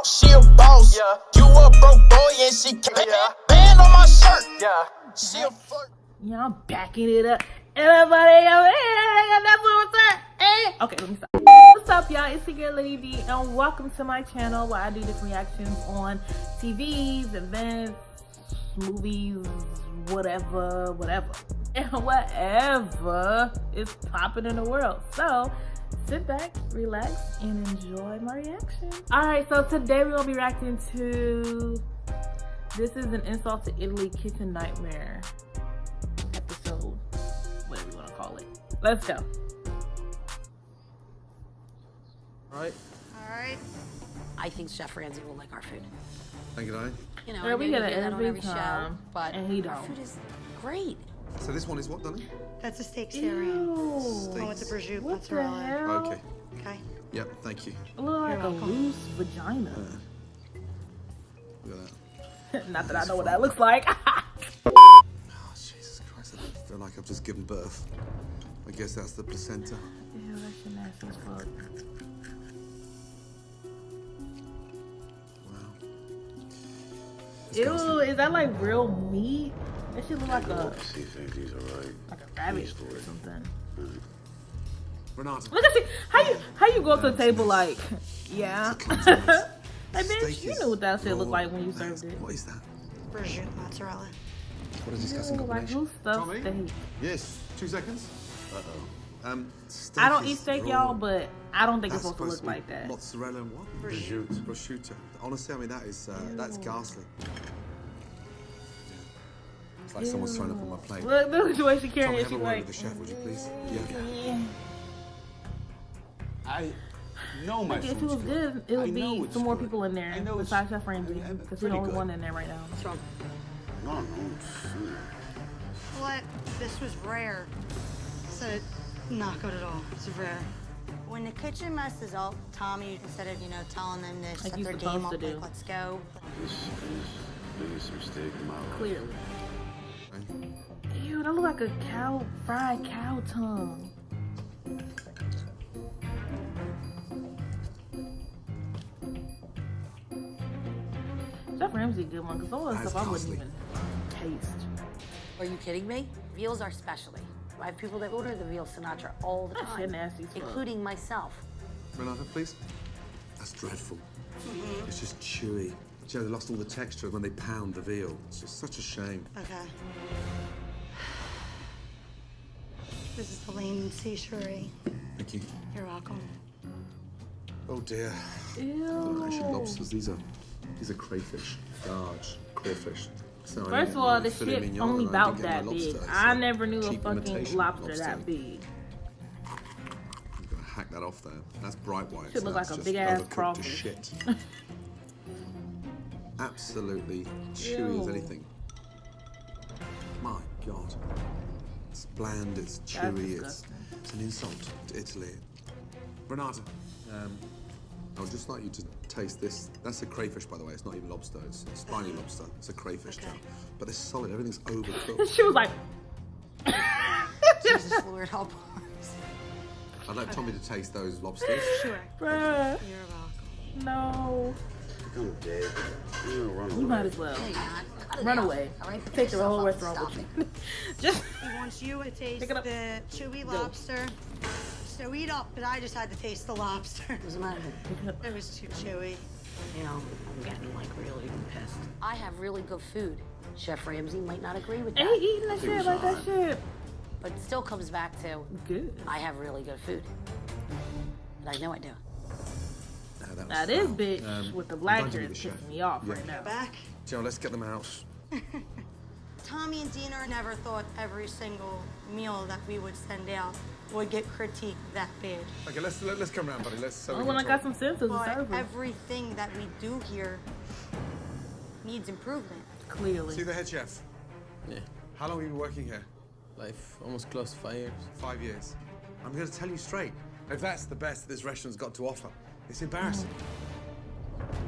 She a boss. Yeah. You a broke boy and she can't. Yeah. Band on my shirt. Yeah. She a flirt. Yeah, I'm backing it up. Everybody, that's what's up. Hey. Okay, let me stop. What's up, y'all? It's your girl Lady D, and welcome to my channel where I do different reactions on TVs, events, movies, whatever, and whatever is popping in the world. So sit back, relax, and enjoy my reaction. Alright, so today we're gonna be reacting to This Is an Insult to Italy Kitchen Nightmare episode, whatever you wanna call it. Let's go. Alright. I think Chef Ramsay will like our food. Thank you, darling. You know, Yeah, I we know get you it that on every every time, show, but and he our don't. food is great. So this one is what, darling? That's a steak Ew. Syrian. One with the prosciutto What the mozzarella. hell? Okay. Okay. Yep, thank you. It look like You're a welcome. loose vagina. Look at that. Not that I know what that looks like. Oh, Jesus Christ, I feel like I've just given birth. I guess that's the placenta. Ew, that shit nasty as fuck. Wow. Ew, is that like real meat? That shit look like a She thinks he's alright. rabbit or something. Renata. Look at you. How you go up to the table like, yeah. Like, bitch, you knew what that shit looked like when you served it. What is that? Prosciutto mozzarella. What a disgusting Ew, like combination. who stuffed Tommy? steak? Yes, 2 seconds. Steak I don't is eat steak, raw. y'all, but I don't think it's That's supposed to look be like that. Mozzarella and what? Prosciutto. Prosciutto. Honestly, I mean, that is, that's ghastly. Yeah. It's like someone's thrown up on my plate. Look at the way she carrying Tommy, it. have She a word like, with the chef, would you please? Yeah. yeah. I know my If it food's was good, it I would know be it's some more good. people in there I know it's- besides Chef Ramsay, I'm because he's pretty the only good. one in there right now. What's wrong? No. What? This was rare. Said not good at all. It's rare. When the kitchen messes up, Tommy, instead of, telling them to set you're their supposed game up, to do. like, let's go. This is the biggest mistake of my life. Clearly. Ew, that look like a fried cow tongue. Chef Ramsay a good one, because some of the That's stuff I wouldn't costly. even taste. Are you kidding me? Veal's our specialty. I have people that order the veal Sinatra all the That time, shit nasty as fuck. including myself. Renata, please. That's dreadful. It's just chewy. You know, they lost all the texture when they pound the veal. It's just such a shame. Okay. This is the Lane C. Shuri. Thank you. You're welcome. Oh dear. Ew. They're not actually lobsters. These are crayfish, large crawfish. So I First ate of all, my the filet shit mignon only and I about didn't get that my big. lobster. I It's never knew a cheap fucking imitation lobster that big. I'm gonna hack that off there. That's bright white. Should look that's like a just big-ass overcooked to crawfish. shit. Absolutely chewy as Ew. anything. My God. It's bland, it's chewy, disgusting. it's an insult to Italy. Renata, I would just like you to taste this. That's a crayfish, by the way. It's not even lobster. It's spiny lobster. It's a crayfish tail. But it's solid. Everything's overcooked. She was like, Jesus, Lord, help us. I'd like Tommy to taste those lobsters. Sure. bruh, You're welcome. no. Become dead. You're gonna run away. You might as well. Hey, man, cut it Run out, away. all right? Take the whole Pick yourself restaurant up with and you. Just He wants you to taste Pick it up. the chewy lobster. So eat up, but I just had to taste the lobster. What's the matter? It was too chewy. You know, I'm getting like really pissed. I have really good food. Chef Ramsay might not agree with ain't that, eating that shit like that shit. but it still comes back to Good. I have really good food. And I know I do. That Now was this foul. bitch with the I'm black going to hair be is the chef. pissing me off Yeah. right now. Back. Joe, let's get them out. Tommy and Dina never thought every single meal that we would send out would get critiqued that bad. Okay, let's come around, buddy. Let's. Only when I got some sense as a But server. everything that we do here needs improvement. Clearly. See the head chef. Yeah, How long have you been working here? like almost close to 5 years. 5 years. I'm going to tell you straight. If that's the best this restaurant's got to offer, it's embarrassing.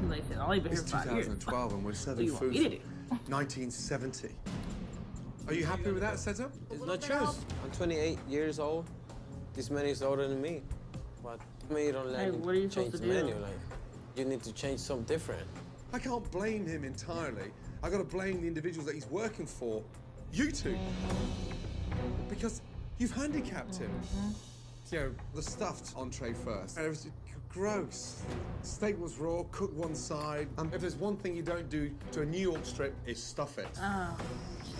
Like I said, I only been here It's 5 years. 2012 and we're serving you want food me to from do? 1970. Are you happy with that setup? It's not true. I'm 28 years old. This man is older than me. But me don't let Hey, him what are you change supposed the to do? menu. Like, You need to change something different. I can't blame him entirely. I gotta blame the individuals that he's working for. You two. Because you've handicapped him. You know, the stuffed entree first. And it was gross. Steak was raw, cooked one side. If there's one thing you don't do to a New York strip, is stuff it.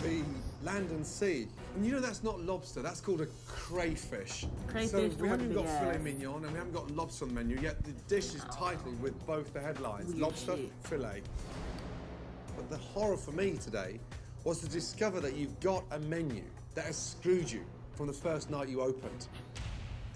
The land and sea. And you know that's not lobster, that's called a crayfish. So we haven't got filet mignon and we haven't got lobster on the menu, yet the dish is titled with both the headlines, lobster, filet. But the horror for me today was to discover that you've got a menu that has screwed you from the first night you opened.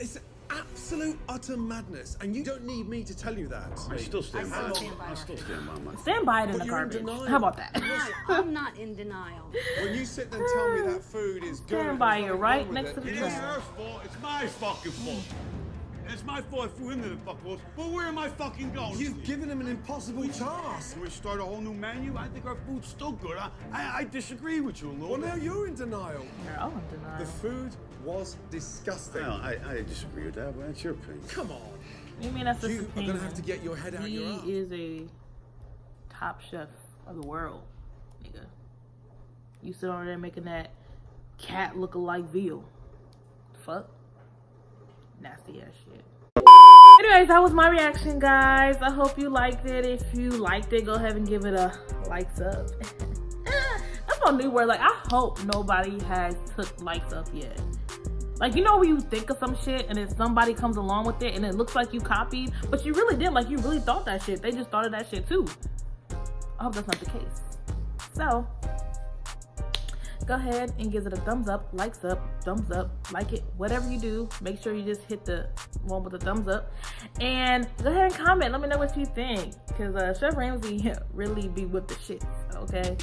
It's absolute utter madness, and you don't need me to tell you that. I still stand by it. I still stand by my. Stand by it in the garbage. How about that? I'm not in denial. When you sit there and tell me that food is good, Stand by you right next to the It trash. ain't her fault. It's my fucking fault. It's my fault I flew into the fucking walls. But where am I fucking going? you've given him an impossible task. We start a whole new menu. I think our food's still good. I disagree with you a little Well, bit. now you're in denial. You're all in denial. The food was disgusting. Well, I disagree with that, but that's your opinion. Come on. You mean that's his You are opinion? gonna have to get your head out He your ass. is a top chef of the world, nigga. You sit over there making that cat look-alike veal. Fuck. Nasty ass shit. Anyways, that was my reaction, guys. I hope you liked it. If you liked it, go ahead and give it a likes up. That's my new word. Like, I hope nobody has took likes up yet. Like, you know when you think of some shit and then somebody comes along with it and it looks like you copied, but you really did. Like, you really thought that shit. They just thought of that shit too. I hope that's not the case. So, go ahead and give it a thumbs up, likes up, thumbs up, like it, whatever you do. Make sure you just hit the one with the thumbs up. And go ahead and comment. Let me know what you think. Because Chef Ramsay really be with the shit, okay?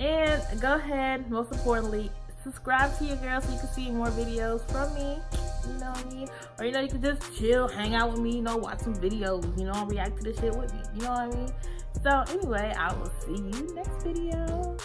And go ahead, most importantly, subscribe to your girl so you can see more videos from me. You know what I mean? Or, you know, you can just chill, hang out with me, you know, watch some videos, you know, react to the shit with me. You know what I mean? So, anyway, I will see you next video.